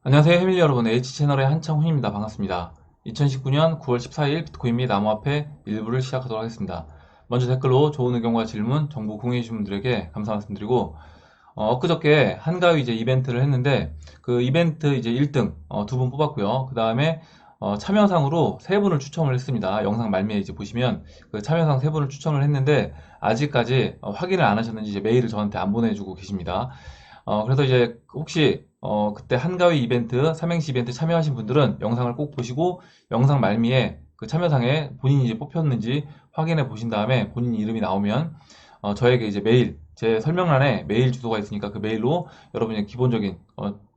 안녕하세요 해밀리 여러분, H채널의 한창훈입니다. 반갑습니다. 2019년 9월 14일 비트코인 및 암호화폐 일부를 시작하도록 하겠습니다. 먼저 댓글로 좋은 의견과 질문, 정보 공유해주신 분들에게 감사 말씀드리고, 엊그저께 한가위 이제 이벤트를 했는데, 그 이벤트 이제 1등 두 분 뽑았고요. 그 다음에 참여상으로 세 분을 추첨을 했습니다. 영상 말미에 이제 보시면 그 참여상 세 분을 추첨을 했는데, 아직까지 확인을 안 하셨는지 이제 메일을 저한테 안 보내주고 계십니다. 그래서 이제 혹시 그때 한가위 이벤트, 삼행시 이벤트 참여하신 분들은 영상을 꼭 보시고 영상 말미에 그 참여상에 본인이 이제 뽑혔는지 확인해 보신 다음에 본인 이름이 나오면 저에게 이제 메일, 제 설명란에 메일 주소가 있으니까 그 메일로 여러분의 기본적인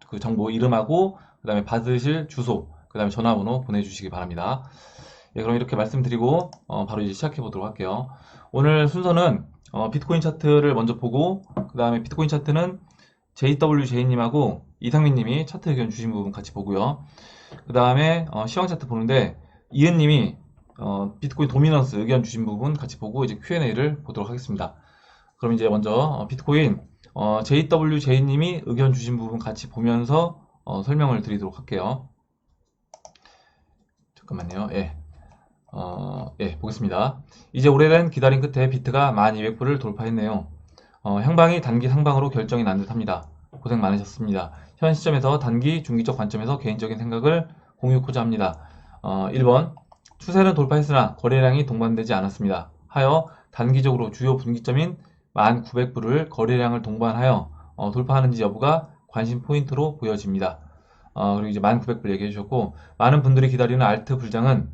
그 정보 이름하고 그 다음에 받으실 주소, 그 다음에 전화번호 보내주시기 바랍니다. 예, 그럼 이렇게 말씀드리고 바로 이제 시작해 보도록 할게요. 오늘 순서는 비트코인 차트를 먼저 보고 그 다음에 비트코인 차트는 JWJ님하고 이상민님이 차트 의견 주신 부분 같이 보고요. 그 다음에 시황 차트 보는데 이은님이 비트코인 도미넌스 의견 주신 부분 같이 보고 이제 Q&A를 보도록 하겠습니다. 그럼 이제 먼저 비트코인 JWJ님이 의견 주신 부분 같이 보면서 설명을 드리도록 할게요. 잠깐만요. 예. 예, 보겠습니다. 이제 오래된 기다림 끝에 비트가 1200불을 돌파했네요. 향방이 단기 상방으로 결정이 난 듯합니다. 고생 많으셨습니다. 현 시점에서 단기, 중기적 관점에서 개인적인 생각을 공유하고자 합니다. 1번 추세는 돌파했으나 거래량이 동반되지 않았습니다. 하여 단기적으로 주요 분기점인 1900불을 거래량을 동반하여 돌파하는지 여부가 관심 포인트로 보여집니다. 그리고 이제 1900불 얘기해 주셨고, 많은 분들이 기다리는 알트 불장은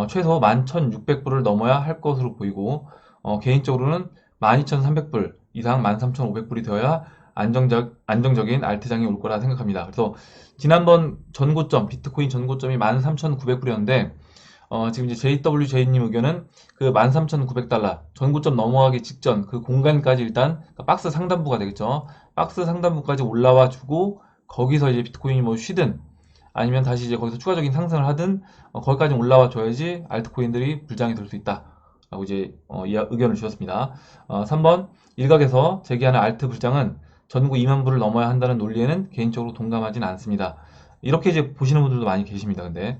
최소 11,600불을 넘어야 할 것으로 보이고, 개인적으로는 12,300불 이상 13,500불이 되어야 안정적인 알트장이 올 거라 생각합니다. 그래서 지난번 전고점, 비트코인 전고점이 13,900불이었는데, 지금 이제 JWJ님 의견은 그 13,900달러, 전고점 넘어가기 직전 그 공간까지 일단, 그러니까 박스 상단부가 되겠죠. 박스 상단부까지 올라와 주고, 거기서 이제 비트코인이 뭐 쉬든, 아니면 다시 이제 거기서 추가적인 상승을 하든 거기까지 올라와 줘야지 알트코인들이 불장이 될 수 있다 라고 이제 의견을 주셨습니다. 3번 일각에서 제기하는 알트 불장은 전구 2만 불을 넘어야 한다는 논리에는 개인적으로 동감하진 않습니다. 이렇게 이제 보시는 분들도 많이 계십니다. 근데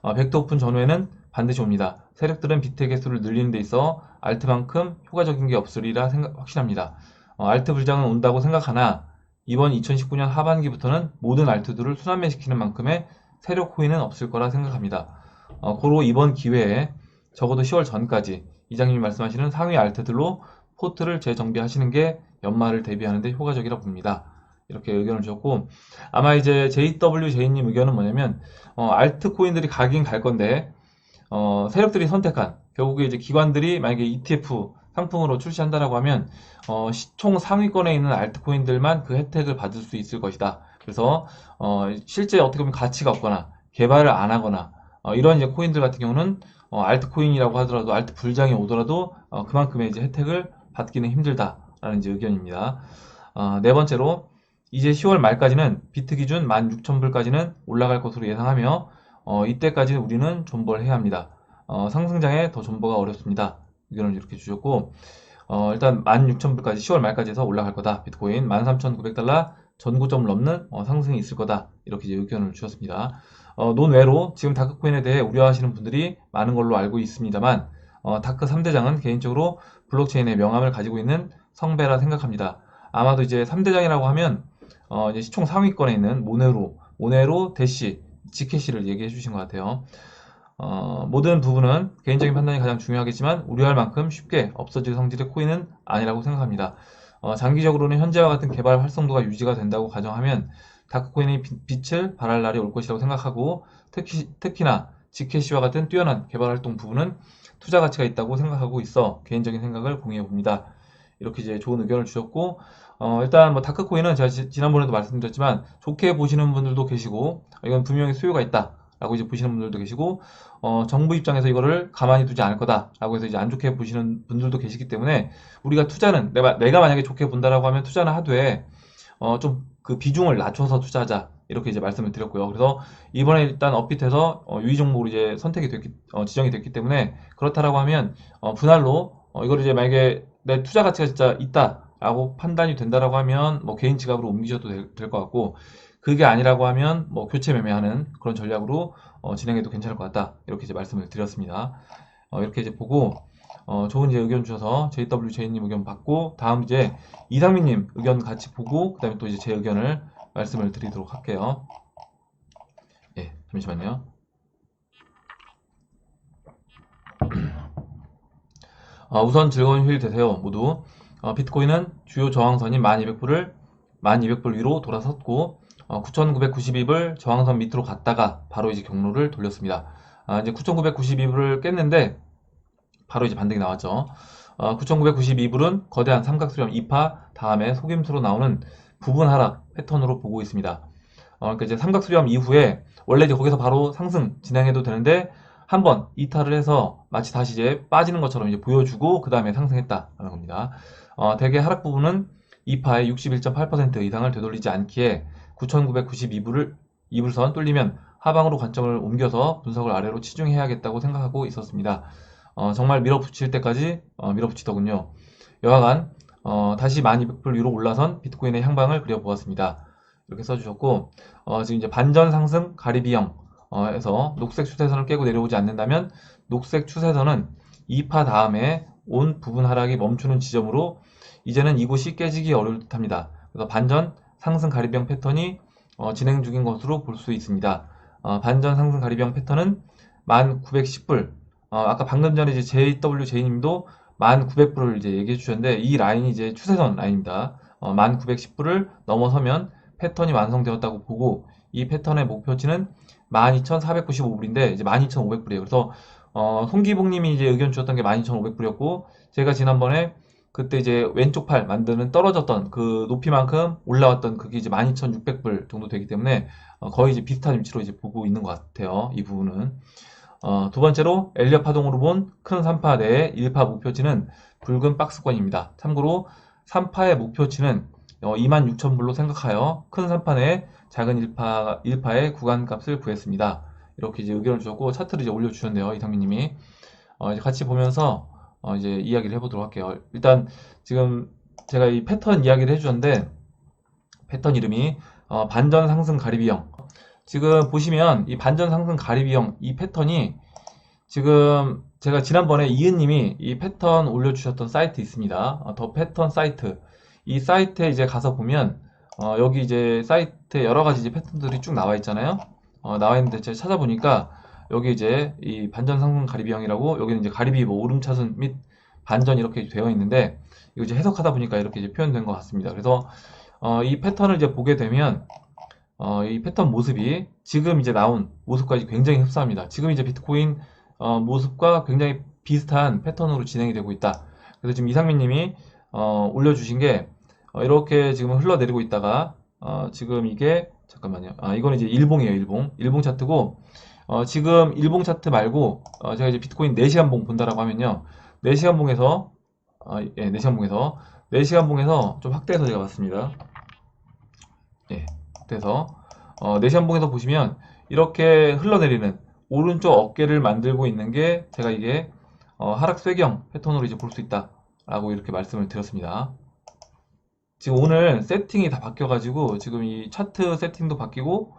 벡터 오픈 전후에는 반드시 옵니다. 세력들은 비트의 개수를 늘리는 데 있어 알트만큼 효과적인 게 없으리라 확신합니다. 알트 불장은 온다고 생각하나 이번 2019년 하반기부터는 모든 알트들을 순환매시키는 만큼의 세력 호의는 없을 거라 생각합니다. 고로 이번 기회에 적어도 10월 전까지 이장님이 말씀하시는 상위 알트들로 포트를 재정비하시는 게 연말을 대비하는 데 효과적이라 봅니다. 이렇게 의견을 주셨고, 아마 이제 JWJ님 의견은 뭐냐면 알트 코인들이 가긴 갈 건데 세력들이 선택한, 결국에 이제 기관들이 만약에 ETF 상품으로 출시한다라고 하면 시총 상위권에 있는 알트코인들만 그 혜택을 받을 수 있을 것이다. 그래서 실제 어떻게 보면 가치가 없거나 개발을 안 하거나 이런 이제 코인들 같은 경우는 알트코인이라고 하더라도 알트 불장이 오더라도 그만큼의 이제 혜택을 받기는 힘들다라는 이제 의견입니다. 네 번째로 이제 10월 말까지는 비트 기준 16,000불까지는 올라갈 것으로 예상하며 이때까지는 우리는 존버를 해야 합니다. 상승장에 더 존버가 어렵습니다. 의견을 이렇게 주셨고, 일단 16,000불까지 10월 말까지 해서 올라갈 거다. 비트코인 13,900달러 전고점을 넘는 상승이 있을 거다. 이렇게 이제 의견을 주셨습니다. 논외로 지금 다크코인에 대해 우려하시는 분들이 많은 걸로 알고 있습니다만, 다크 3대장은 개인적으로 블록체인의 명암을 가지고 있는 성배라 생각합니다. 아마도 이제 3대장이라고 하면 이제 시총 상위권에 있는 모네로, 대시, 지캐시를 얘기해 주신 것 같아요. 모든 부분은 개인적인 판단이 가장 중요하겠지만 우려할 만큼 쉽게 없어질 성질의 코인은 아니라고 생각합니다. 장기적으로는 현재와 같은 개발 활성도가 유지가 된다고 가정하면 다크코인의 빛을 발할 날이 올 것이라고 생각하고, 특히나 지캐시와 같은 뛰어난 개발 활동 부분은 투자 가치가 있다고 생각하고 있어 개인적인 생각을 공유해 봅니다. 이렇게 이제 좋은 의견을 주셨고, 일단 뭐 다크코인은 제가 지난번에도 말씀드렸지만 좋게 보시는 분들도 계시고, 이건 분명히 수요가 있다 라고 이제 보시는 분들도 계시고, 정부 입장에서 이거를 가만히 두지 않을 거다 라고 해서 이제 안 좋게 보시는 분들도 계시기 때문에, 우리가 투자는 내가 만약에 좋게 본다라고 하면 투자는 하되 좀 그 비중을 낮춰서 투자하자, 이렇게 이제 말씀을 드렸고요. 그래서 이번에 일단 업비트에서 유의 종목으로 이제 지정이 됐기 때문에, 그렇다라고 하면 분할로 이걸 이제 만약에 내 투자 가치가 진짜 있다라고 판단이 된다라고 하면 뭐 개인 지갑으로 옮기셔도 될 것 같고, 그게 아니라고 하면 뭐 교체 매매하는 그런 전략으로 진행해도 괜찮을 것 같다. 이렇게 이제 말씀을 드렸습니다. 이렇게 이제 보고 좋은 이제 의견 주셔서 JWJ님 의견 받고 다음 이제 이상민님 의견 같이 보고 그다음에 또 이제 제 의견을 말씀을 드리도록 할게요. 예, 잠시만요. 우선 즐거운 휴일 되세요, 모두. 비트코인은 주요 저항선인 1200불 위로 돌아섰고 9992불 저항선 밑으로 갔다가 바로 이제 경로를 돌렸습니다. 이제 9992불을 깼는데 바로 이제 반등이 나왔죠. 9992불은 거대한 삼각수렴 2파 다음에 속임수로 나오는 부분 하락 패턴으로 보고 있습니다. 그러니까 이제 삼각수렴 이후에 원래 이제 거기서 바로 상승 진행해도 되는데 한번 이탈을 해서 마치 다시 이제 빠지는 것처럼 이제 보여주고 그 다음에 상승했다라는 겁니다. 대개 하락 부분은 2파의 61.8% 이상을 되돌리지 않기에 9,992불선 뚫리면 하방으로 관점을 옮겨서 분석을 아래로 치중해야겠다고 생각하고 있었습니다. 정말 밀어붙일 때까지 밀어붙이더군요. 여하간 다시 1200불 위로 올라선 비트코인의 향방을 그려보았습니다. 이렇게 써주셨고 지금 이제 반전 상승 가리비형 에서 녹색 추세선을 깨고 내려오지 않는다면 녹색 추세선은 2파 다음에 온 부분 하락이 멈추는 지점으로 이제는 이곳이 깨지기 어려울 듯합니다. 그래서 반전 상승 가리비형 패턴이 진행 중인 것으로 볼 수 있습니다. 반전 상승 가리비형 패턴은 1910불 아까 방금 전에 이제 JWJ님도 1900불을 이제 얘기해 주셨는데 이 라인이 이제 추세선 라인입니다. 1910불을 넘어서면 패턴이 완성되었다고 보고 이 패턴의 목표치는 12,495불인데 이제 12,500불이에요. 그래서 송기봉님이 이제 의견 주셨던 게 12,500불이었고 제가 지난번에 그때 이제 왼쪽 팔 만드는 떨어졌던 그 높이만큼 올라왔던 그게 이제 12,600불 정도 되기 때문에 거의 이제 비슷한 위치로 이제 보고 있는 것 같아요. 이 부분은. 두 번째로 엘리엇 파동으로 본 큰 3파 내의 1파 목표치는 붉은 박스권입니다. 참고로 3파의 목표치는 26,000불로 생각하여 큰 3파 내에 작은 1파의 구간값을 구했습니다. 이렇게 이제 의견을 주셨고 차트를 이제 올려주셨네요. 이상민님이. 이제 같이 보면서 이제 이야기를 해보도록 할게요. 일단 지금 제가 이 패턴 이야기를 해주셨는데 패턴 이름이 반전 상승 가리비형. 지금 보시면 이 반전 상승 가리비형 이 패턴이 지금 제가 지난번에 이은님이 이 패턴 올려주셨던 사이트 있습니다. 더 패턴 사이트. 이 사이트에 이제 가서 보면 여기 이제 사이트에 여러 가지 이제 패턴들이 쭉 나와 있잖아요. 나와 있는데 제가 찾아보니까 여기 이제 이 반전 상승 가리비형이라고 여기는 이제 가리비 뭐 오름차순 및 반전 이렇게 되어 있는데 이거 이제 해석하다 보니까 이렇게 이제 표현된 것 같습니다. 그래서 이 패턴을 이제 보게 되면 이 패턴 모습이 지금 이제 나온 모습까지 굉장히 흡사합니다. 지금 이제 비트코인 모습과 굉장히 비슷한 패턴으로 진행이 되고 있다. 그래서 지금 이상민님이 올려주신 게 이렇게 지금 흘러내리고 있다가 지금 이게 잠깐만요. 이거는 이제 일봉이에요. 일봉 차트고 지금 일봉 차트 말고 제가 이제 비트코인 4시간 봉 본다라고 하면요. 4시간 봉에서 4시간 봉에서 좀 확대해서 제가 봤습니다. 예. 그래서 4시간 봉에서 보시면 이렇게 흘러내리는 오른쪽 어깨를 만들고 있는 게 제가 이게 하락 쇠경 패턴으로 이제 볼 수 있다 라고 이렇게 말씀을 드렸습니다. 지금 오늘 세팅이 다 바뀌어가지고 지금 이 차트 세팅도 바뀌고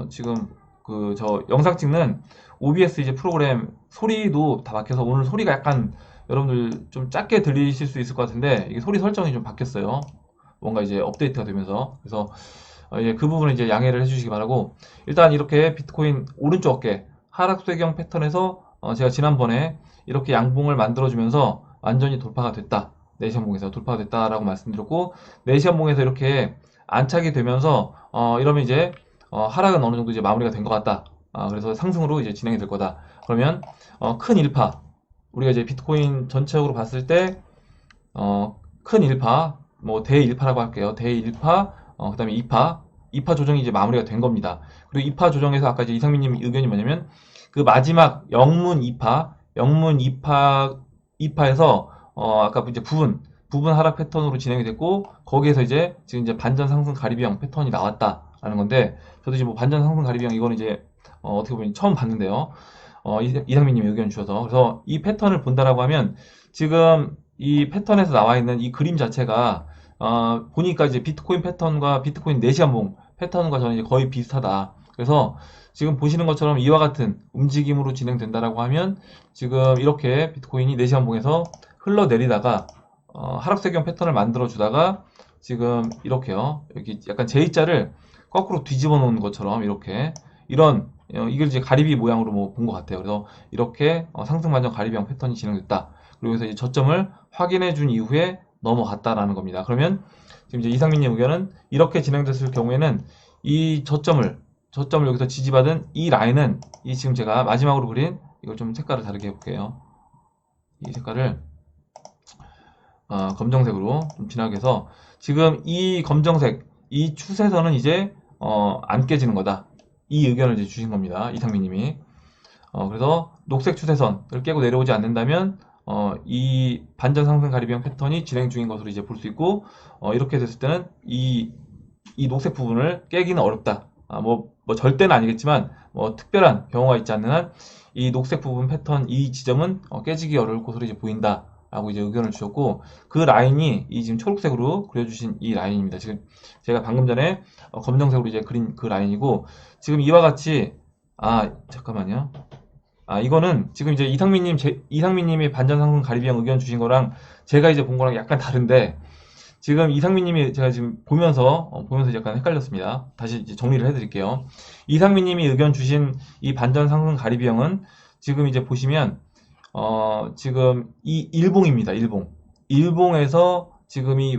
지금 그 저 영상 찍는 OBS 이제 프로그램 소리도 다 바뀌어서 오늘 소리가 약간 여러분들 좀 작게 들리실 수 있을 것 같은데 이게 소리 설정이 좀 바뀌었어요. 뭔가 이제 업데이트가 되면서 그래서 예, 그 부분은 이제 양해를 해주시기 바라고 일단 이렇게 비트코인 오른쪽 어깨 하락쇠경 패턴에서 제가 지난번에 이렇게 양봉을 만들어주면서 완전히 돌파가 됐다. 4시간 봉에서 돌파가 됐다라고 말씀드렸고 4시간 봉에서 이렇게 안착이 되면서 이러면 이제 하락은 어느 정도 이제 마무리가 된 것 같다. 그래서 상승으로 이제 진행이 될 거다. 그러면 큰 1파 우리가 이제 비트코인 전체적으로 봤을 때 큰 1파 뭐 대 1파라고 할게요. 대 1파 그 다음에 2파 조정이 이제 마무리가 된 겁니다. 그리고 2파 조정에서 아까 이제 이상민님 의견이 뭐냐면 그 마지막 영문 2파에서 아까 이제 부분 하락 패턴으로 진행이 됐고 거기에서 이제 지금 이제 반전 상승 가리비형 패턴이 나왔다라는 건데 저도 이제 뭐 반전 상승 가리비형 이거는 이제 어떻게 보면 처음 봤는데요. 이상민님이 의견 주셔서 그래서 이 패턴을 본다라고 하면 지금 이 패턴에서 나와 있는 이 그림 자체가 보니까 이제 비트코인 패턴과 비트코인 4시간 봉 패턴과 저는 이제 거의 비슷하다. 그래서 지금 보시는 것처럼 이와 같은 움직임으로 진행된다라고 하면 지금 이렇게 비트코인이 4시간 봉에서 흘러내리다가 하락세경 패턴을 만들어 주다가 지금 이렇게요. 여기 약간 J자를 거꾸로 뒤집어 놓은 것처럼 이렇게 이런 이걸 이제 가리비 모양으로 뭐 본 것 같아요. 그래서 이렇게 상승 반전 가리비형 패턴이 진행됐다. 그리고 그래서 이제 저점을 확인해 준 이후에 넘어갔다라는 겁니다. 그러면 지금 이제 이상민님 의견은 이렇게 진행됐을 경우에는 이 저점을 여기서 지지받은 이 라인은 이 지금 제가 마지막으로 그린 이걸 좀 색깔을 다르게 해볼게요. 이 색깔을 검정색으로 좀 진하게 해서 지금 이 검정색 이 추세선은 이제 안 깨지는 거다. 이 의견을 이제 주신 겁니다. 이상민님이. 그래서 녹색 추세선을 깨고 내려오지 않는다면 이 반전 상승 가리비형 패턴이 진행 중인 것으로 이제 볼 수 있고 이렇게 됐을 때는 이 녹색 부분을 깨기는 어렵다. 뭐 절대는 아니겠지만 뭐 특별한 경우가 있지 않는 한 이 녹색 부분 패턴 이 지점은 깨지기 어려울 것으로 이제 보인다. 라고 이제 의견을 주셨고 그 라인이 이 지금 초록색으로 그려주신 이 라인입니다. 지금 제가 방금 전에 검정색으로 이제 그린 그 라인이고 지금 이와 같이 잠깐만요. 이거는 지금 이제 이상민님이 반전 상승 가리비형 의견 주신 거랑 제가 이제 본 거랑 약간 다른데 지금 이상민님이 제가 지금 보면서 약간 헷갈렸습니다. 다시 이제 정리를 해드릴게요. 이상민님이 의견 주신 이 반전 상승 가리비형은 지금 이제 보시면 지금 이 일봉입니다. 일봉에서 지금 이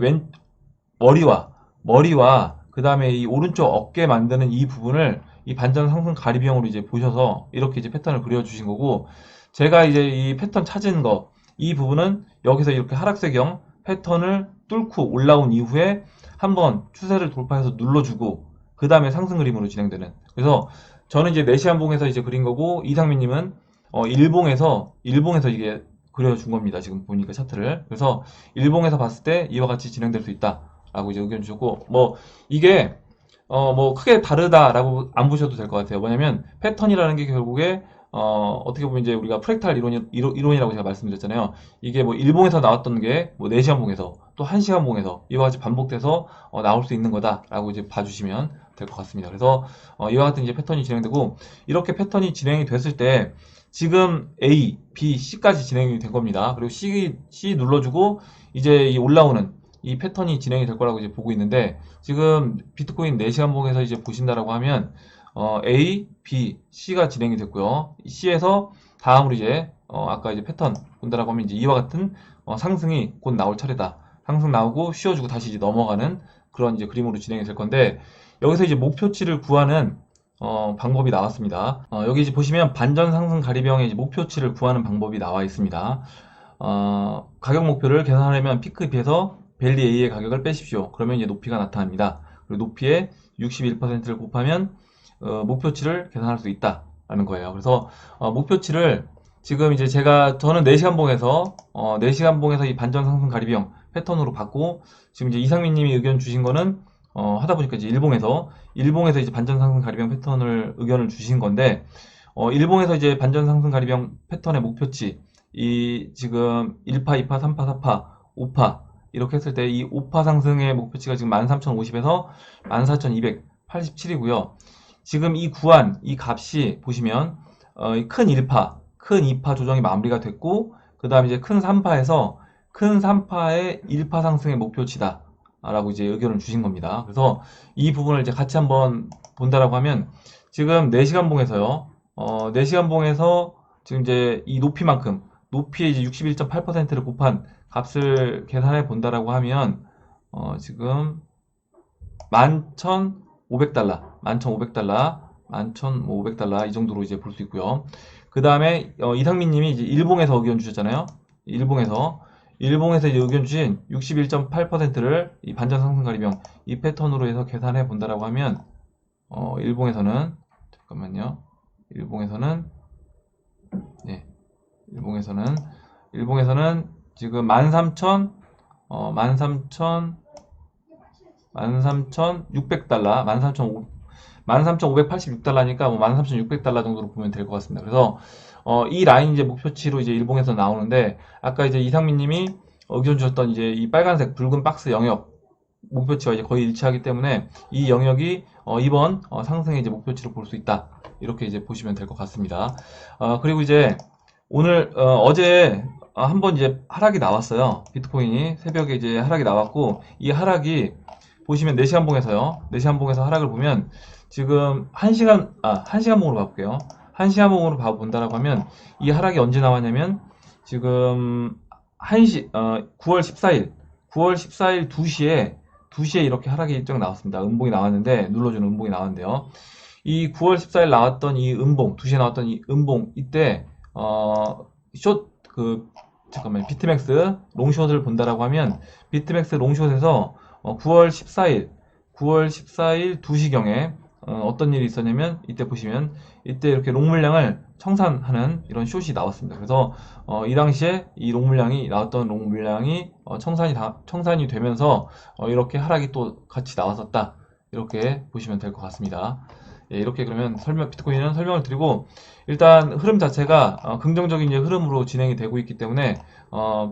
머리와 그 다음에 이 오른쪽 어깨 만드는 이 부분을 이 반전 상승 가리비형으로 이제 보셔서 이렇게 이제 패턴을 그려주신 거고 제가 이제 이 패턴 찾은 거 이 부분은 여기서 이렇게 하락세경 패턴을 뚫고 올라온 이후에 한번 추세를 돌파해서 눌러주고 그 다음에 상승 그림으로 진행되는 그래서 저는 이제 4시간 봉에서 이제 그린 거고 이상민님은 일봉에서 이게 그려준 겁니다. 지금 보니까 차트를. 그래서 일봉에서 봤을 때 이와 같이 진행될 수 있다라고 이제 의견 주셨고, 뭐 이게 뭐 크게 다르다라고 안 보셔도 될 것 같아요. 뭐냐면 패턴이라는 게 결국에 어떻게 보면 이제 우리가 프랙탈 이론이라고 제가 말씀드렸잖아요. 이게 뭐 일봉에서 나왔던 게 뭐 4시간 봉에서 또 1시간 봉에서 이와 같이 반복돼서 나올 수 있는 거다라고 이제 봐주시면 될 것 같습니다. 그래서 이와 같은 이제 패턴이 진행되고 이렇게 패턴이 진행이 됐을 때 지금 A, B, C까지 진행이 된 겁니다. 그리고 C 눌러주고 이제 이 올라오는 이 패턴이 진행이 될 거라고 이제 보고 있는데 지금 비트코인 4시간 봉에서 이제 보신다라고 하면 A, B, C가 진행이 됐고요. C에서 다음으로 이제 아까 이제 패턴 본다라고 하면 이제 이와 같은 상승이 곧 나올 차례다. 상승 나오고 쉬어주고 다시 이제 넘어가는 그런 이제 그림으로 진행이 될 건데 여기서 이제 목표치를 구하는 방법이 나왔습니다. 여기 이제 보시면 반전 상승 가리비형의 이제 목표치를 구하는 방법이 나와 있습니다. 가격 목표를 계산하려면 피크 B에서 밸리 A의 가격을 빼십시오. 그러면 이제 높이가 나타납니다. 그리고 높이의 61%를 곱하면 목표치를 계산할 수 있다라는 거예요. 그래서 목표치를 지금 이제 저는 4시간 봉에서 4시간 봉에서 이 반전 상승 가리비형 패턴으로 받고 지금 이제 이상민님이 의견 주신 거는 하다 보니까 이제 일봉에서 이제 반전 상승 가리비형 패턴을 의견을 주신 건데 일봉에서 이제 반전 상승 가리비형 패턴의 목표치 이 지금 1파, 2파, 3파, 4파, 5파 이렇게 했을 때 이 5파 상승의 목표치가 지금 13,050에서 14,287이고요. 지금 이 구한 이 값이 보시면 큰 1파, 큰 2파 조정이 마무리가 됐고 그 다음에 이제 큰 3파에서 큰 3파의 1파 상승의 목표치다. 라고 이제 의견을 주신 겁니다. 그래서 이 부분을 이제 같이 한번 본다라고 하면 지금 4시간 봉에서요. 4시간 봉에서 지금 이제 이 높이만큼 높이의 이제 61.8%를 곱한 값을 계산해 본다라고 하면 지금 11,500달러, 11,500달러 이 정도로 이제 볼 수 있고요. 그 다음에 이상민 님이 이제 일봉에서 의견 주셨잖아요. 일봉에서 이제 의견 주신 61.8%를 이 반전 상승 가리비형 이 패턴으로 해서 계산해 본다라고 하면 일봉에서는 잠깐만요. 일봉에서는 지금 13,600달러, 13,586달러니까 뭐 13,600달러 정도로 보면 될 것 같습니다. 그래서 이 라인 이제 목표치로 이제 일봉에서 나오는데 아까 이제 이상민 님이 의견 주셨던 이제 이 빨간색 붉은 박스 영역 목표치와 이제 거의 일치하기 때문에 이 영역이 이번 상승의 이제 목표치로 볼 수 있다. 이렇게 이제 보시면 될 것 같습니다. 그리고 이제 오늘 어제 한번 이제 하락이 나왔어요. 비트코인이 새벽에 이제 하락이 나왔고, 이 하락이 보시면 4시간 봉에서요. 4시간 봉에서 하락을 보면 지금 1시간 봉으로 봐볼게요. 1시간 봉으로 봐본다라고 하면 이 하락이 언제 나왔냐면 지금 9월 14일 2시에 이렇게 하락이 일정 나왔습니다. 음봉이 나왔는데, 눌러주는 음봉이 나왔는데요. 이 9월 14일 나왔던 이 음봉, 2시에 나왔던 이 음봉, 이때, 비트맥스 롱숏을 본다라고 하면, 비트맥스 롱숏에서 9월 14일 2시경에 어떤 일이 있었냐면, 이때 보시면, 이때 이렇게 롱 물량을 청산하는 이런 숏이 나왔습니다. 그래서 이 당시에 이 롱 물량이 나왔던 롱 물량이 청산이 되면서 이렇게 하락이 또 같이 나왔었다. 이렇게 보시면 될 것 같습니다. 예, 이렇게 그러면 비트코인은 설명을 드리고, 일단 흐름 자체가 긍정적인 이제 흐름으로 진행이 되고 있기 때문에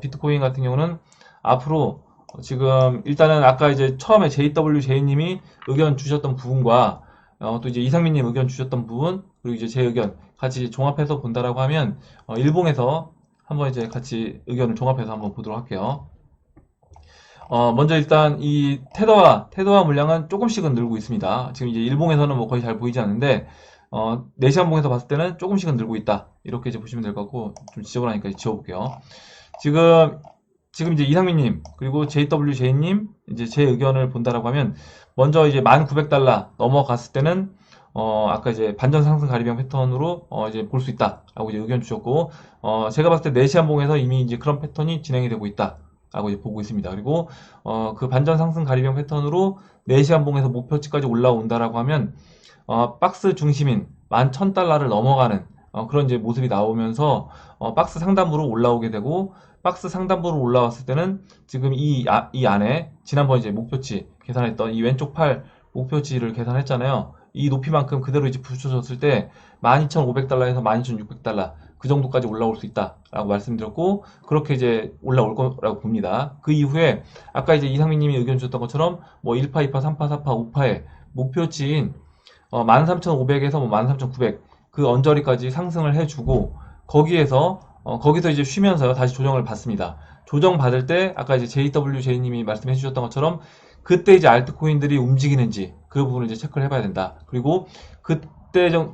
비트코인 같은 경우는 앞으로 지금 일단은 아까 이제 처음에 JWJ님이 의견 주셨던 부분과 또 이제 이상민님 의견 주셨던 부분, 그리고 이제 제 의견 같이 종합해서 본다라고 하면 일봉에서 한번 이제 같이 의견을 종합해서 한번 보도록 할게요. 먼저 일단 이 테더와 물량은 조금씩은 늘고 있습니다. 지금 이제 일봉에서는 뭐 거의 잘 보이지 않는데 4시간 봉에서 봤을 때는 조금씩은 늘고 있다. 이렇게 이제 보시면 될 것 같고, 좀 지적을 하니까 지워볼게요. 지금 이제 이상민님 그리고 JWJ님 이제 제 의견을 본다라고 하면, 먼저 이제 1900달러 넘어갔을 때는 아까 이제 반전 상승 가리병 패턴으로 이제 볼 수 있다라고 이제 의견 주셨고, 제가 봤을 때 4시간 봉에서 이미 이제 그런 패턴이 진행이 되고 있다. 라고 이제 보고 있습니다. 그리고 그 반전 상승 가리병 패턴으로 4시간 봉에서 목표치까지 올라온다라고 하면 박스 중심인 11,000달러를 넘어가는 그런 이제 모습이 나오면서 박스 상단부로 올라오게 되고, 박스 상단부로 올라왔을 때는 지금 이 안에 지난번 이제 목표치 계산했던 이 왼쪽 팔 목표치를 계산했잖아요. 이 높이만큼 그대로 이제 붙여줬을 때 12,500달러에서 12,600달러 그 정도까지 올라올 수 있다라고 말씀드렸고, 그렇게 이제 올라올 거라고 봅니다. 그 이후에 아까 이제 이상민님이 의견 주셨던 것처럼 뭐 1파, 2파, 3파, 4파, 5파의 목표치인 13,500에서 뭐 13,900 그 언저리까지 상승을 해주고, 거기서 이제 쉬면서 다시 조정을 받습니다. 조정 받을 때 아까 이제 JWJ님이 말씀해 주셨던 것처럼 그때 이제 알트코인들이 움직이는지 그 부분을 이제 체크를 해봐야 된다. 그리고 그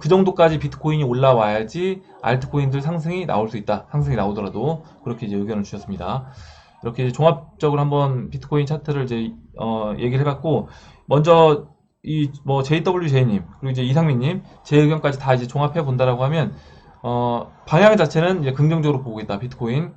정도까지 비트코인이 올라와야지 알트코인들 상승이 나올 수 있다. 상승이 나오더라도. 그렇게 이제 의견을 주셨습니다. 이렇게 이제 종합적으로 한번 비트코인 차트를 이제 얘기를 해봤고, 먼저 이 뭐 JWJ님 그리고 이제 이상민님 제 의견까지 다 이제 종합해 본다라고 하면 방향 자체는 이제 긍정적으로 보고 있다. 비트코인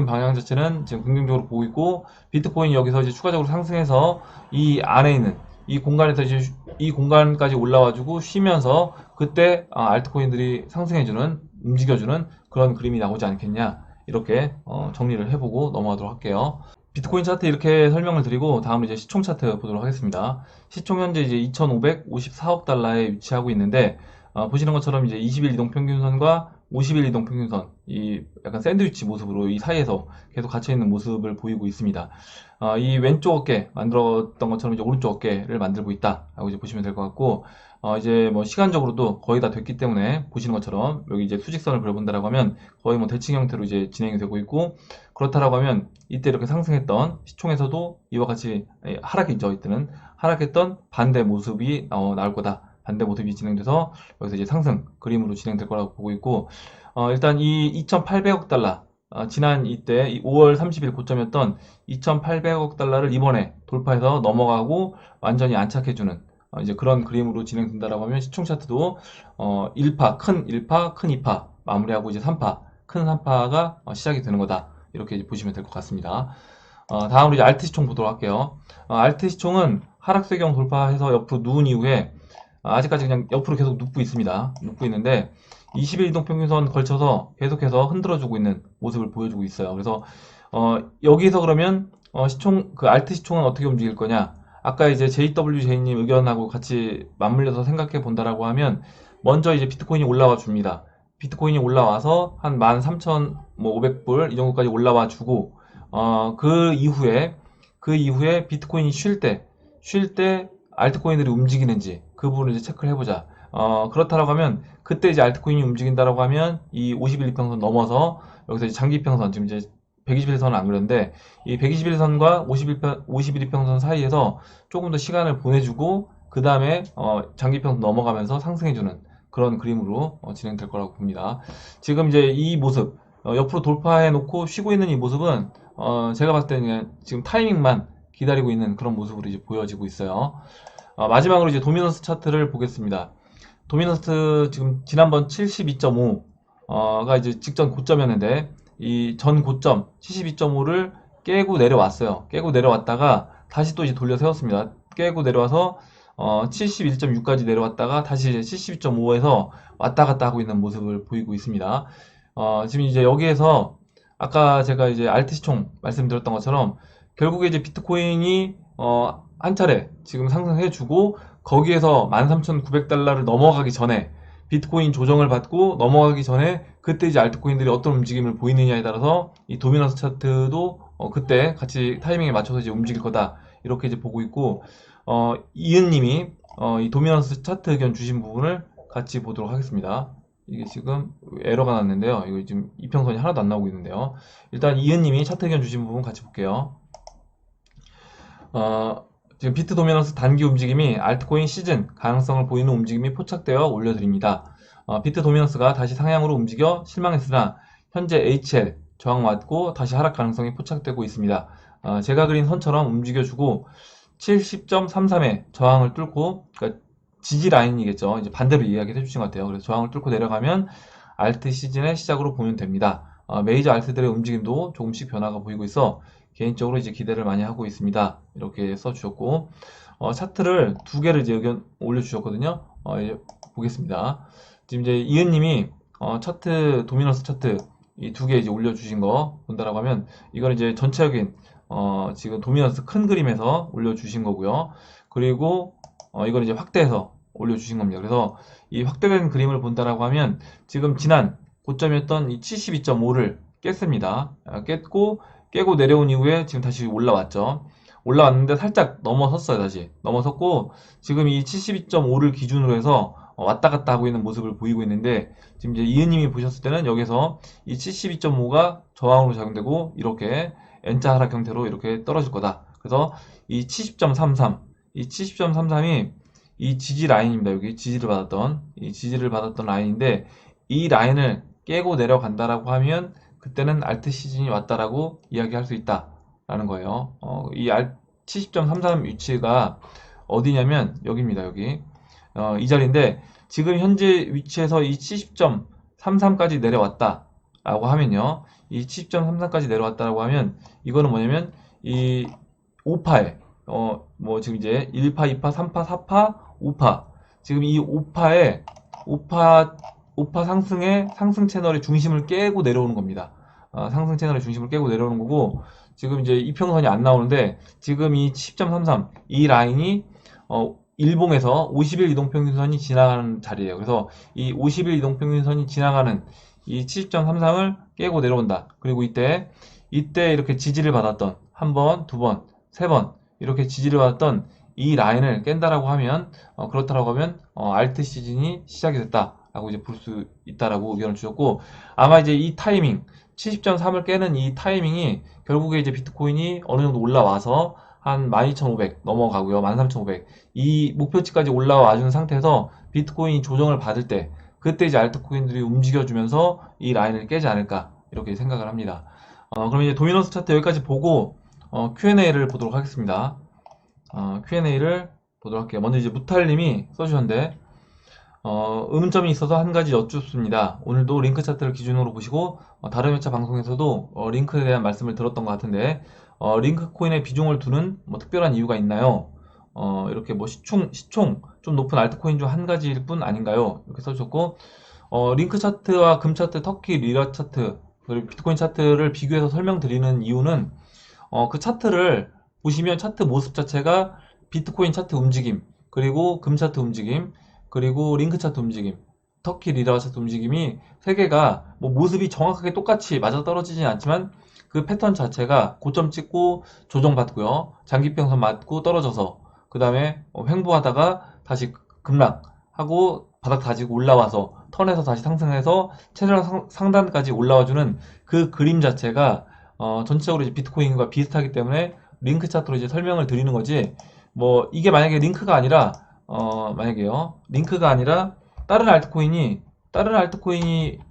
방향 자체는 지금 긍정적으로 보고 있고, 비트코인이 여기서 이제 추가적으로 상승해서 이 안에 있는 이 공간에서 이제 이 공간까지 올라와주고 쉬면서 그때 알트코인들이 상승해주는, 움직여주는 그런 그림이 나오지 않겠냐. 이렇게 정리를 해보고 넘어가도록 할게요. 비트코인 차트 이렇게 설명을 드리고, 다음은 이제 시총 차트 보도록 하겠습니다. 시총 현재 이제 2,554억 달러에 위치하고 있는데, 보시는 것처럼 이제 20일 이동평균선과 50일 이동평균선, 이 약간 샌드위치 모습으로 이 사이에서 계속 갇혀있는 모습을 보이고 있습니다. 이 왼쪽 어깨 만들었던 것처럼 이제 오른쪽 어깨를 만들고 있다라고 이제 보시면 될 것 같고, 이제 뭐 시간적으로도 거의 다 됐기 때문에 보시는 것처럼 여기 이제 수직선을 그려본다라고 하면 거의 뭐 대칭 형태로 이제 진행이 되고 있고, 그렇다라고 하면 이때 이렇게 상승했던 시총에서도 이와 같이 하락이죠. 이때는 하락했던 반대 모습이 나올 거다. 반대 모습이 진행돼서 여기서 이제 상승 그림으로 진행될 거라고 보고 있고, 일단 이 2,800억 달러 지난 이때 5월 30일 고점이었던 2,800억 달러를 이번에 돌파해서 넘어가고 완전히 안착해주는 이제 그런 그림으로 진행된다라고 하면, 시총 차트도 1파, 큰 1파, 큰 2파 마무리하고 이제 3파, 큰 3파가 시작이 되는 거다. 이렇게 이제 보시면 될 것 같습니다. 다음으로 이제 알트 시총 보도록 할게요. 알트 시총은 하락세경 돌파해서 옆으로 누운 이후에 아직까지 그냥 옆으로 계속 눕고 있습니다. 눕고 있는데 20일 이동평균선 걸쳐서 계속해서 흔들어주고 있는 모습을 보여주고 있어요. 그래서 여기서 그러면 그 알트 시총은 어떻게 움직일 거냐? 아까 이제 JWJ님 의견하고 같이 맞물려서 생각해 본다라고 하면, 먼저 이제 비트코인이 올라와 줍니다. 비트코인이 올라와서 한 13,500불 이 정도까지 올라와 주고, 그 이후에 그 이후에 비트코인이 쉴 때 알트코인들이 움직이는지 그 부분을 이제 체크를 해보자. 그렇다라고 하면 그때 이제 알트코인이 움직인다라고 하면 이 51 이평선 넘어서 여기서 이제 장기 이평선 지금 이제 121선은 안 그랬는데 이 121선과 51 이평선 사이에서 조금 더 시간을 보내주고 그 다음에 장기 이평선 넘어가면서 상승해주는 그런 그림으로 진행될 거라고 봅니다. 지금 이제 이 모습 옆으로 돌파해 놓고 쉬고 있는 이 모습은 제가 봤을 때는 지금 타이밍만 기다리고 있는 그런 모습으로 이제 보여지고 있어요. 마지막으로 이제 도미넌스 차트를 보겠습니다. 도미넌스 지금 지난번 72.5가 이제 직전 고점이었는데 이 전 고점 72.5를 깨고 내려왔어요. 깨고 내려왔다가 다시 또 이제 돌려 세웠습니다. 깨고 내려와서 71.6까지 내려왔다가 다시 이제 72.5에서 왔다 갔다 하고 있는 모습을 보이고 있습니다. 지금 이제 여기에서 아까 제가 이제 알트 시총 말씀드렸던 것처럼 결국에 이제 비트코인이 한 차례 지금 상승해주고 거기에서 13,900달러를 넘어가기 전에 비트코인 조정을 받고 넘어가기 전에 그때 이제 알트코인들이 어떤 움직임을 보이느냐에 따라서 이 도미넌스 차트도 그때 같이 타이밍에 맞춰서 이제 움직일 거다 이렇게 이제 보고 있고 이은님이 이 도미넌스 차트 의견 주신 부분을 같이 보도록 하겠습니다. 이게 지금 에러가 났는데요. 이거 지금 이평선이 하나도 안 나오고 있는데요. 일단 이은님이 차트 의견 주신 부분 같이 볼게요. 지금 비트 도미넌스 단기 움직임이 알트코인 시즌 가능성을 보이는 움직임이 포착되어 올려드립니다. 비트 도미넌스가 다시 상향으로 움직여 실망했으나 현재 HL 저항 맞고 다시 하락 가능성이 포착되고 있습니다. 제가 그린 선처럼 움직여주고 70.33의 저항을 뚫고 그러니까 지지 라인이겠죠. 이제 반대로 이야기를 해주신 것 같아요. 그래서 저항을 뚫고 내려가면 알트 시즌의 시작으로 보면 됩니다. 메이저 알트들의 움직임도 조금씩 변화가 보이고 있어 개인적으로 이제 기대를 많이 하고 있습니다. 이렇게 써주셨고 차트를 두 개를 이제 의견 올려주셨거든요. 이제 보겠습니다. 지금 이제 이은님이 차트 도미넌스 차트 이 두 개 이제 올려주신 거 본다라고 하면 이거는 이제 전체적인 지금 도미넌스 큰 그림에서 올려주신 거고요. 그리고 이걸 이제 확대해서 올려주신 겁니다. 그래서 이 확대된 그림을 본다라고 하면 지금 지난 고점이었던 이 72.5를 깼습니다. 깨고 내려온 이후에 지금 다시 올라왔죠. 올라왔는데 살짝 넘어섰어요. 다시 넘어섰고 지금 이 72.5를 기준으로 해서 왔다 갔다 하고 있는 모습을 보이고 있는데 지금 이제 이은님이 보셨을 때는 여기서 이 72.5가 저항으로 작용되고 이렇게 N자 하락 형태로 이렇게 떨어질 거다. 그래서 이 70.33, 이 70.33이 이 지지 라인입니다. 여기 지지를 받았던 라인인데 이 라인을 깨고 내려간다라고 하면 그때는 알트 시즌이 왔다라고 이야기할 수 있다라는 거예요. 이 70.33 위치가 어디냐면 여기입니다. 여기 이 자리인데 지금 현재 위치에서 이 70.33까지 내려왔다라고 하면요. 이 70.33까지 내려왔다라고 하면 이거는 뭐냐면 이 5파에 뭐 지금 이제 1파, 2파, 3파, 4파, 5파 지금 이 5파 상승의 상승 채널의 중심을 깨고 내려오는 겁니다. 상승 채널의 중심을 깨고 내려오는 거고 지금 이제 이평선이 안 나오는데 지금 이 10.33 이 라인이 일봉에서 50일 이동평균선이 지나가는 자리예요. 그래서 이 50일 이동평균선이 지나가는 이 70.33을 깨고 내려온다. 그리고 이때 이렇게 지지를 받았던 한 번, 두 번, 세 번 이렇게 지지를 받았던 이 라인을 깬다라고 하면 그렇다라고 하면 알트 시즌이 시작이 됐다라고 이제 볼 수 있다라고 의견을 주셨고 아마 이제 이 타이밍 70.3을 깨는 이 타이밍이 결국에 이제 비트코인이 어느 정도 올라와서 한 12,500 넘어가고요. 13,500 이 목표치까지 올라와 준 상태에서 비트코인이 조정을 받을 때 그때 이제 알트코인들이 움직여주면서 이 라인을 깨지 않을까 이렇게 생각을 합니다. 그럼 이제 도미넌스 차트 여기까지 보고 Q&A를 보도록 하겠습니다. Q&A를 보도록 할게요. 먼저 이제 무탈님이 써주셨는데 의문점이 있어서 한 가지 여쭙습니다. 오늘도 링크 차트를 기준으로 보시고 다른 회차 방송에서도 링크에 대한 말씀을 들었던 것 같은데 링크 코인의 비중을 두는 뭐 특별한 이유가 있나요? 이렇게 뭐 시총 좀 높은 알트코인 중 한 가지일 뿐 아닌가요? 이렇게 써주셨고 링크 차트와 금 차트, 터키 리라 차트 그리고 비트코인 차트를 비교해서 설명드리는 이유는 그 차트를 보시면 차트 모습 자체가 비트코인 차트 움직임 그리고 금 차트 움직임 그리고 링크 차트 움직임 터키 리라 차트 움직임이 세 개가 뭐 모습이 정확하게 똑같이 맞아떨어지진 않지만 그 패턴 자체가 고점 찍고 조정받고요. 장기평선 맞고 떨어져서 그 다음에 횡보하다가 다시 급락하고 바닥 다지고 올라와서 턴에서 다시 상승해서 최저랑 상단까지 올라와주는 그 그림 자체가 전체적으로 이제 비트코인과 비슷하기 때문에 링크 차트로 이제 설명을 드리는 거지. 뭐 이게 만약에 링크가 아니라 만약에요, 링크가 아니라 다른 알트코인이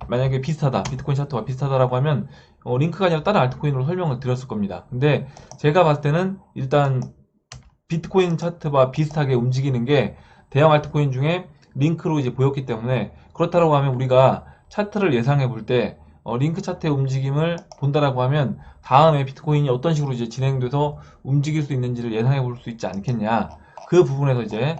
만약에 비슷하다, 비트코인 차트와 비슷하다라고 하면 링크가 아니라 다른 알트코인으로 설명을 드렸을 겁니다. 근데 제가 봤을 때는 일단 비트코인 차트와 비슷하게 움직이는 게 대형 알트코인 중에 링크로 이제 보였기 때문에, 그렇다고 하면 우리가 차트를 예상해 볼 때 링크 차트의 움직임을 본다라고 하면 다음에 비트코인이 어떤 식으로 이제 진행돼서 움직일 수 있는지를 예상해 볼 수 있지 않겠냐. 그 부분에서 이제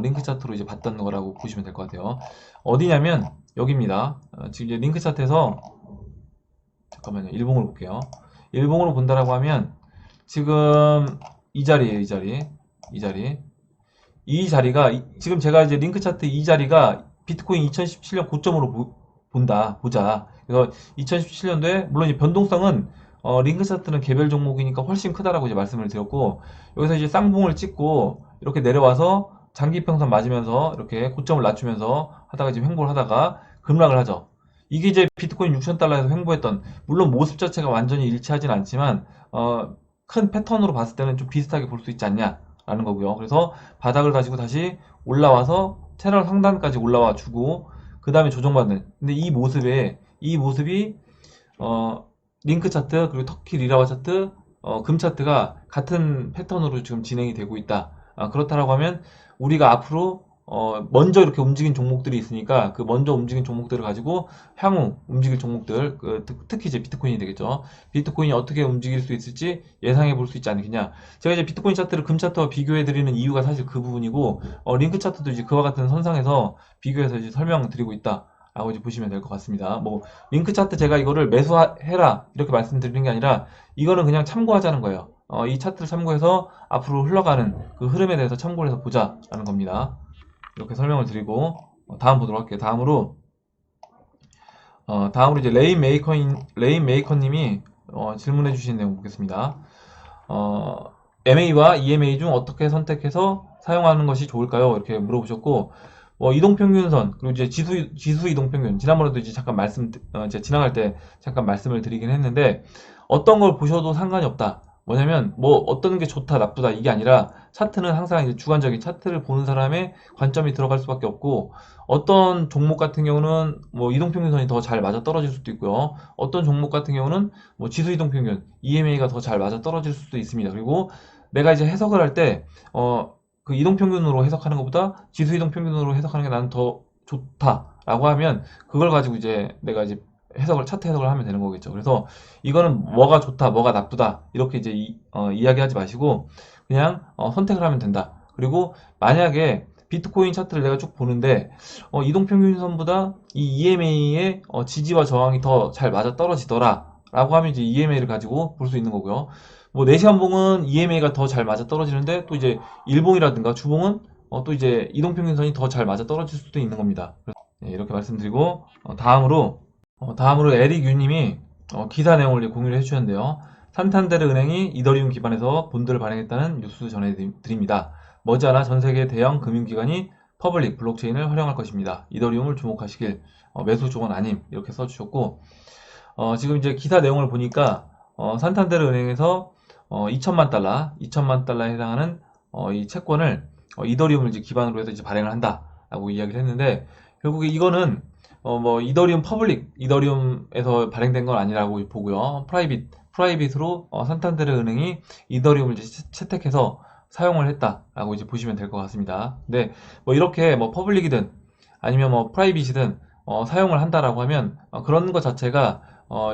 링크 차트로 이제 봤던 거라고 보시면 될 것 같아요. 어디냐면 여기입니다. 지금 이제 링크 차트에서 잠깐만요. 일봉으로 볼게요. 일봉으로 본다라고 하면 지금 이 자리에요. 이 자리가 지금 제가 이제 링크 차트 이 자리가 비트코인 2017년 고점으로 보자. 그래서 2017년도에 물론 이 변동성은 링크 차트는 개별 종목이니까 훨씬 크다라고 이제 말씀을 드렸고, 여기서 이제 쌍봉을 찍고 이렇게 내려와서 장기평선 맞으면서 이렇게 고점을 낮추면서 하다가 지금 횡보를 하다가 급락을 하죠. 이게 이제 비트코인 6,000달러에서 횡보했던, 물론 모습 자체가 완전히 일치하진 않지만 큰 패턴으로 봤을 때는 좀 비슷하게 볼 수 있지 않냐라는 거고요. 그래서 바닥을 다지고 다시 올라와서 채널 상단까지 올라와 주고 그 다음에 조정받는, 근데 이 모습이 링크 차트 그리고 터키 리라와 차트, 금 차트가 같은 패턴으로 지금 진행이 되고 있다. 그렇다라고 하면 우리가 앞으로 먼저 이렇게 움직인 종목들이 있으니까 그 먼저 움직인 종목들을 가지고 향후 움직일 종목들, 특히 이제 비트코인이 되겠죠. 비트코인이 어떻게 움직일 수 있을지 예상해 볼 수 있지 않겠냐. 제가 이제 비트코인 차트를 금 차트와 비교해 드리는 이유가 사실 그 부분이고, 링크 차트도 이제 그와 같은 선상에서 비교해서 이제 설명드리고 있다 라고 이제 보시면 될 것 같습니다. 뭐 링크 차트 제가 이거를 매수해라 이렇게 말씀드리는 게 아니라 이거는 그냥 참고하자는 거예요. 이 차트를 참고해서 앞으로 흘러가는 그 흐름에 대해서 참고를 해서 보자라는 겁니다. 이렇게 설명을 드리고 다음 보도록 할게요. 다음으로 이제 레인 메이커님이 질문해 주신 내용 보겠습니다. MA와 EMA 중 어떻게 선택해서 사용하는 것이 좋을까요? 이렇게 물어보셨고, 이동평균선, 그리고 이제 지수 이동평균, 지난번에도 이제 잠깐 이제 지나갈 때 잠깐 말씀을 드리긴 했는데, 어떤 걸 보셔도 상관이 없다. 뭐냐면, 어떤 게 좋다, 나쁘다, 이게 아니라, 차트는 항상 이제 주관적인 차트를 보는 사람의 관점이 들어갈 수밖에 없고, 어떤 종목 같은 경우는 이동평균선이 더 잘 맞아 떨어질 수도 있고요. 어떤 종목 같은 경우는 지수 이동평균, EMA가 더 잘 맞아 떨어질 수도 있습니다. 그리고 내가 이제 해석을 할 때, 그 이동평균으로 해석하는 것보다 지수 이동평균으로 해석하는 게 나는 더 좋다라고 하면 그걸 가지고 이제 내가 이제 차트 해석을 하면 되는 거겠죠. 그래서 이거는 뭐가 좋다, 뭐가 나쁘다 이렇게 이제 이야기하지 마시고 그냥 선택을 하면 된다. 그리고 만약에 비트코인 차트를 내가 쭉 보는데 이동평균선보다 이 EMA의 지지와 저항이 더 잘 맞아 떨어지더라 라고 하면 이제 EMA를 가지고 볼 수 있는 거고요. 내시한봉은 EMA가 더 잘 맞아 떨어지는데 또 이제 일봉이라든가 주봉은 또 이제 이동평균선이 더 잘 맞아 떨어질 수도 있는 겁니다. 이렇게 말씀드리고 다음으로 에릭 유님이 기사 내용을 공유를 해주셨는데요. 산탄데르 은행이 이더리움 기반에서 본드를 발행했다는 뉴스 전해드립니다. 머지않아 전세계 대형 금융기관이 퍼블릭 블록체인을 활용할 것입니다. 이더리움을 주목하시길, 매수 조건 아님 이렇게 써주셨고, 지금 이제 기사 내용을 보니까 산탄데르 은행에서 2천만 달러에 해당하는 이 채권을 이더리움을 이제 기반으로 해서 이제 발행을 한다라고 이야기를 했는데, 결국에 이거는 이더리움에서 발행된 건 아니라고 보고요. 프라이빗으로 산탄데르 은행이 이더리움을 이제 채택해서 사용을 했다라고 이제 보시면 될 것 같습니다. 근데 이렇게 퍼블릭이든 아니면 프라이빗이든 사용을 한다라고 하면 그런 것 자체가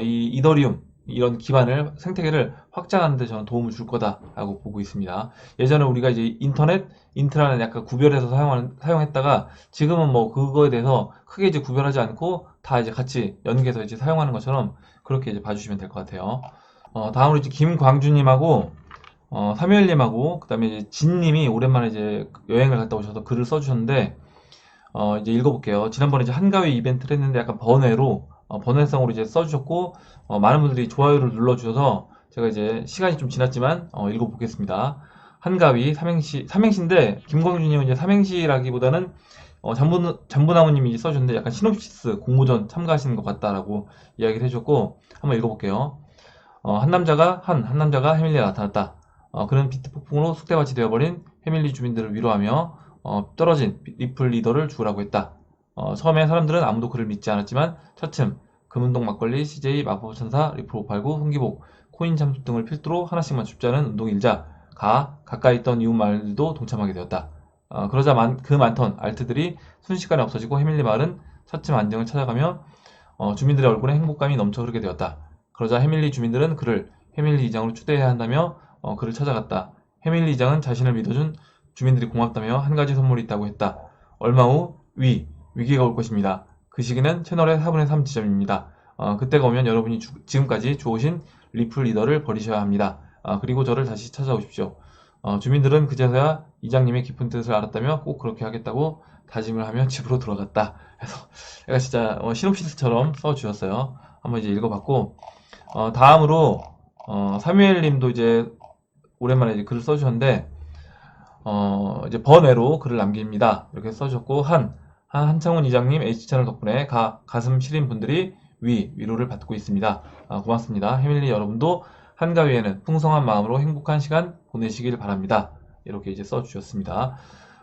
이 이더리움 이런 기반을 생태계를 확장하는 데 저는 도움을 줄 거다라고 보고 있습니다. 예전에 우리가 이제 인트라는 약간 구별해서 사용했다가 지금은 그거에 대해서 크게 이제 구별하지 않고 다 이제 같이 연계해서 이제 사용하는 것처럼 그렇게 이제 봐주시면 될 것 같아요. 다음으로 이제 김광주님하고 사무엘님하고 그다음에 이제 진님이 오랜만에 이제 여행을 갔다 오셔서 글을 써주셨는데 이제 읽어볼게요. 지난번에 이제 한가위 이벤트를 했는데 약간 번외로 번외성으로 이제 써주셨고, 많은 분들이 좋아요를 눌러주셔서 제가 이제 시간이 좀 지났지만 읽어보겠습니다. 한가위 삼행시인데 김광준님은 이제 삼행시라기보다는 잠부나무님이 써주셨는데 약간 시놉시스 공모전 참가하시는 것 같다라고 이야기를 해주셨고, 한번 읽어볼게요. 한 남자가 해밀리에 나타났다. 그는 비트 폭풍으로 쑥대밭이 되어버린 해밀리 주민들을 위로하며 떨어진 리플 리더를 죽으라고 했다. 처음에 사람들은 아무도 그를 믿지 않았지만 차츰 금운동 막걸리, CJ, 마법천사, 리플 589, 흥기복, 코인 잠수 등을 필두로 하나씩만 줍자는 운동이 일자 가까이 있던 이웃 마을들도 동참하게 되었다. 그러자 그 많던 알트들이 순식간에 없어지고 해밀리 마을은 차츰 안정을 찾아가며 주민들의 얼굴에 행복감이 넘쳐 흐르게 되었다. 그러자 해밀리 주민들은 그를 해밀리 이장으로 추대해야 한다며 그를 찾아갔다. 해밀리 이장은 자신을 믿어준 주민들이 고맙다며 한 가지 선물이 있다고 했다. 얼마 후 위기가 올 것입니다. 그 시기는 채널의 4분의 3 지점입니다. 그때가 오면 여러분이 지금까지 주오신 리플 리더를 버리셔야 합니다. 그리고 저를 다시 찾아오십시오. 주민들은 그제서야 이장님의 깊은 뜻을 알았다며 꼭 그렇게 하겠다고 다짐을 하며 집으로 돌아갔다. 그래서 얘가 진짜 시놉시스처럼 써주셨어요. 한번 이제 읽어봤고, 다음으로 사무엘님도 이제 오랜만에 이제 글을 써주셨는데, 이제 번외로 글을 남깁니다. 이렇게 써주셨고, 한창훈 이장님 H채널 덕분에 가슴 시린 분들이 위로를 받고 있습니다. 고맙습니다. 해밀리 여러분도 한가위에는 풍성한 마음으로 행복한 시간 보내시길 바랍니다. 이렇게 이제 써주셨습니다.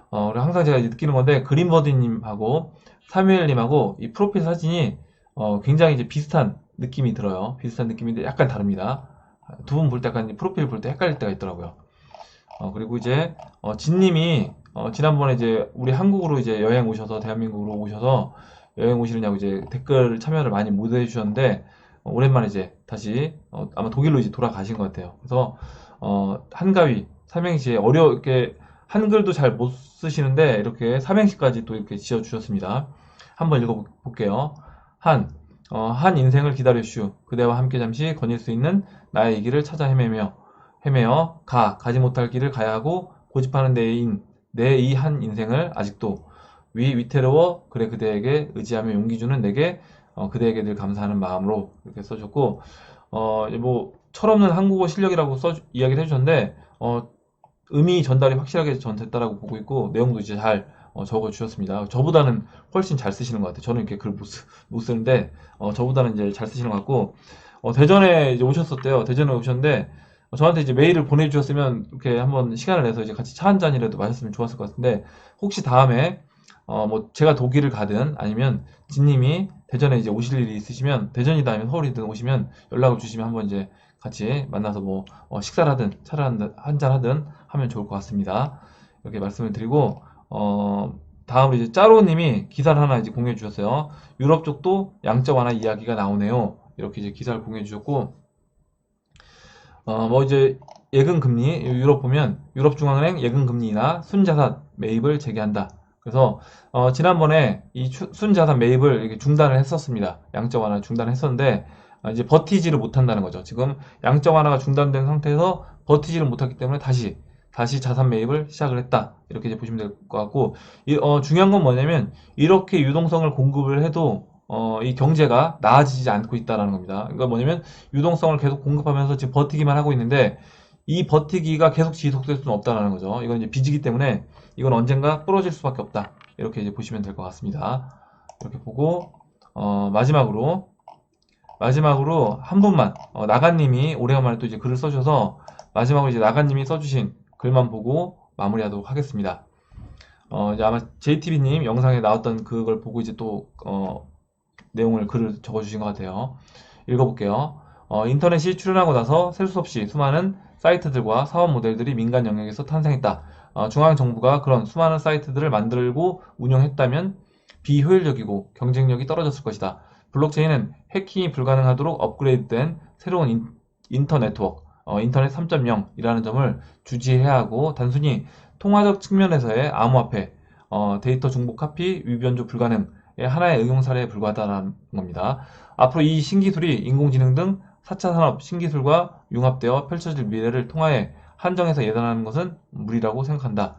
그리고 항상 제가 느끼는 건데, 그린버디님하고 사무엘님하고 이 프로필 사진이 굉장히 이제 비슷한 느낌이 들어요. 비슷한 느낌인데 약간 다릅니다. 두 분 볼 때 약간 프로필 볼 때 헷갈릴 때가 있더라고요. 그리고 이제 진님이 지난번에 이제 우리 한국으로 이제 여행 오셔서 대한민국으로 오셔서 여행 오시느냐고 이제 댓글 참여를 많이 못 해주셨는데 오랜만에 이제 다시 아마 독일로 이제 돌아가신 것 같아요. 그래서 한가위 삼행시에 어렵게 한글도 잘 못 쓰시는데 이렇게 삼행시까지 또 이렇게 지어주셨습니다. 한번 읽어볼게요. 한 인생을 기다려슈. 그대와 함께 잠시 거닐 수 있는 나의 이 길을 찾아 헤매어 가지 못할 길을 가야 하고 고집하는 내 이 한 인생을 아직도 위태로워 그래 그대에게 의지하며 용기 주는 내게 그대에게 늘 감사하는 마음으로 이렇게 써줬고 뭐 철없는 한국어 실력이라고 이야기를 해주셨는데 의미 전달이 확실하게 전 됐다라고 보고 있고 내용도 이제 잘 적어 주셨습니다. 저보다는 훨씬 잘 쓰시는 것 같아요. 저는 이렇게 글 못 쓰는데 저보다는 이제 잘 쓰시는 것 같고 대전에 이제 오셨었대요. 대전에 오셨는데 저한테 이제 메일을 보내주셨으면 이렇게 한번 시간을 내서 이제 같이 차 한 잔이라도 마셨으면 좋았을 것 같은데 혹시 다음에 뭐 제가 독일을 가든 아니면 진님이 대전에 이제 오실 일이 있으시면 대전이다 아니면 서울이든 오시면 연락을 주시면 한번 이제 같이 만나서 뭐 식사를 하든 차를 한잔 하든 하면 좋을 것 같습니다. 이렇게 말씀을 드리고 다음으로 이제 짜로님이 기사를 하나 이제 공유해 주셨어요. 유럽 쪽도 양적 완화 이야기가 나오네요. 이렇게 이제 기사를 공유해 주셨고 뭐 이제 예금금리 유럽 보면 유럽중앙은행 예금금리나 순자산 매입을 재개한다. 그래서 지난번에 이 순자산 매입을 이렇게 중단을 했었습니다. 양적 완화 중단을 했었는데 이제 버티지를 못한다는 거죠. 지금 양적 완화가 중단된 상태에서 버티지를 못했기 때문에 다시 자산 매입을 시작을 했다. 이렇게 이제 보시면 될 것 같고 중요한 건 뭐냐면 이렇게 유동성을 공급을 해도 이 경제가 나아지지 않고 있다는 겁니다. 그러니까 뭐냐면 유동성을 계속 공급하면서 지금 버티기만 하고 있는데 이 버티기가 계속 지속될 수는 없다는 거죠. 이건 이제 빚이기 때문에 이건 언젠가 부러질 수밖에 없다. 이렇게 이제 보시면 될 것 같습니다. 이렇게 보고 마지막으로 한 분만 나가님이 오래간만에 또 이제 글을 써주셔서 마지막으로 이제 나가님이 써주신 글만 보고 마무리하도록 하겠습니다. 이제 아마 JTB님 영상에 나왔던 그걸 보고 이제 또 내용을 글을 적어주신 것 같아요. 읽어볼게요. 인터넷이 출현하고 나서 셀 수 없이 수많은 사이트들과 사업 모델들이 민간 영역에서 탄생했다. 중앙정부가 그런 수많은 사이트들을 만들고 운영했다면 비효율적이고 경쟁력이 떨어졌을 것이다. 블록체인은 해킹이 불가능하도록 업그레이드된 새로운 인터 네트워크, 인터넷 3.0이라는 점을 주지해야 하고 단순히 통화적 측면에서의 암호화폐, 데이터 중복 카피, 위변조 불가능 하나의 응용 사례에 불과하다는 겁니다. 앞으로 이 신기술이 인공지능 등 4차 산업 신기술과 융합되어 펼쳐질 미래를 통하여 한정해서 예단하는 것은 무리라고 생각한다.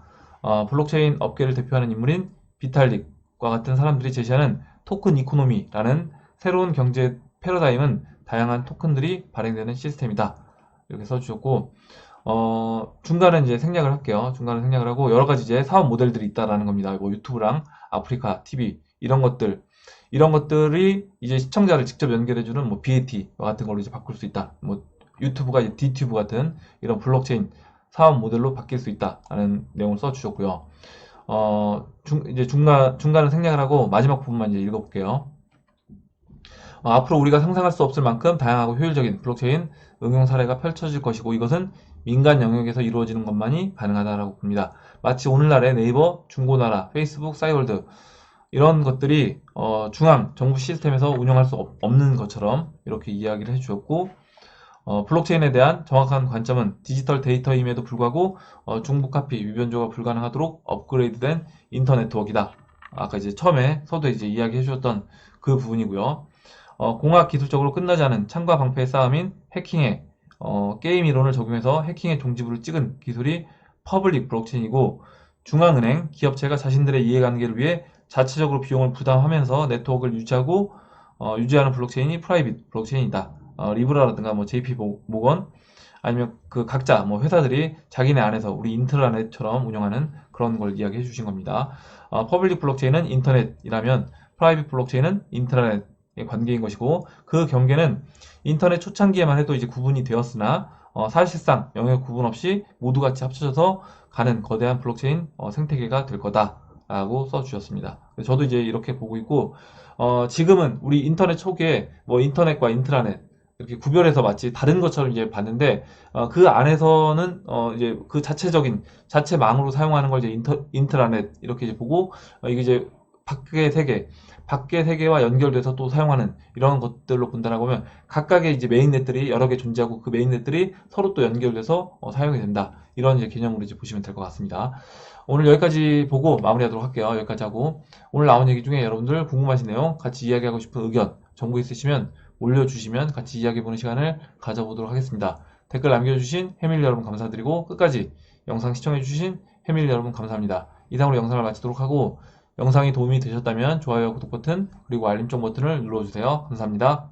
블록체인 업계를 대표하는 인물인 비탈릭과 같은 사람들이 제시하는 토큰 이코노미라는 새로운 경제 패러다임은 다양한 토큰들이 발행되는 시스템이다. 이렇게 써주셨고, 중간에 이제 생략을 할게요. 중간에 생략을 하고 여러 가지 이제 사업 모델들이 있다라는 겁니다. 뭐 유튜브랑 아프리카 TV 이런 것들이 이제 시청자를 직접 연결해주는 뭐 BAT와 같은 걸로 이제 바꿀 수 있다. 뭐 유튜브가 이제 DTube 같은 이런 블록체인 사업 모델로 바뀔 수 있다라는 내용을 써주셨고요. 이제 중간을 생략을 하고 마지막 부분만 이제 읽어볼게요. 앞으로 우리가 상상할 수 없을 만큼 다양하고 효율적인 블록체인 응용 사례가 펼쳐질 것이고 이것은 민간 영역에서 이루어지는 것만이 가능하다라고 봅니다. 마치 오늘날의 네이버, 중고나라, 페이스북, 싸이월드 이런 것들이 중앙 정부 시스템에서 운영할 수 없는 것처럼 이렇게 이야기를 해주셨고 블록체인에 대한 정확한 관점은 디지털 데이터임에도 불구하고 중복 카피, 위변조가 불가능하도록 업그레이드된 인터네트워크이다. 아까 이제 처음에 서두에 이제 이야기해 주셨던 그 부분이고요. 공학 기술적으로 끝나지 않은 창과 방패의 싸움인 해킹에 게임 이론을 적용해서 해킹의 종지부를 찍은 기술이 퍼블릭 블록체인이고 중앙은행, 기업체가 자신들의 이해관계를 위해 자체적으로 비용을 부담하면서 네트워크를 유지하고 유지하는 블록체인이 프라이빗 블록체인이다. 리브라라든가 뭐 JP 모건 아니면 그 각자 뭐 회사들이 자기네 안에서 우리 인트라넷처럼 운영하는 그런 걸 이야기해 주신 겁니다. 퍼블릭 블록체인은 인터넷이라면 프라이빗 블록체인은 인트라넷의 관계인 것이고 그 경계는 인터넷 초창기에만 해도 이제 구분이 되었으나 사실상 영역 구분 없이 모두 같이 합쳐져서 가는 거대한 블록체인 생태계가 될 거다라고 써주셨습니다. 저도 이제 이렇게 보고 있고 지금은 우리 인터넷 초기에 뭐 인터넷과 인트라넷 이렇게 구별해서 마치 다른 것처럼 이제 봤는데 그 안에서는 이제 그 자체적인 자체망으로 사용하는 걸 이제 인트라넷 이렇게 이제 보고 이게 이제 밖의 세계와 연결돼서 또 사용하는 이런 것들로 본다라고 하면 각각의 이제 메인넷들이 여러 개 존재하고 그 메인넷들이 서로 또 연결돼서 사용이 된다. 이런 이제 개념으로 이제 보시면 될 것 같습니다. 오늘 여기까지 보고 마무리하도록 할게요. 여기까지 하고 오늘 나온 얘기 중에 여러분들 궁금하신 내용, 같이 이야기하고 싶은 의견, 정보 있으시면 올려주시면 같이 이야기해보는 시간을 가져보도록 하겠습니다. 댓글 남겨주신 해밀 여러분 감사드리고 끝까지 영상 시청해주신 해밀 여러분 감사합니다. 이상으로 영상을 마치도록 하고 영상이 도움이 되셨다면 좋아요, 구독 버튼, 그리고 알림종 버튼을 눌러주세요. 감사합니다.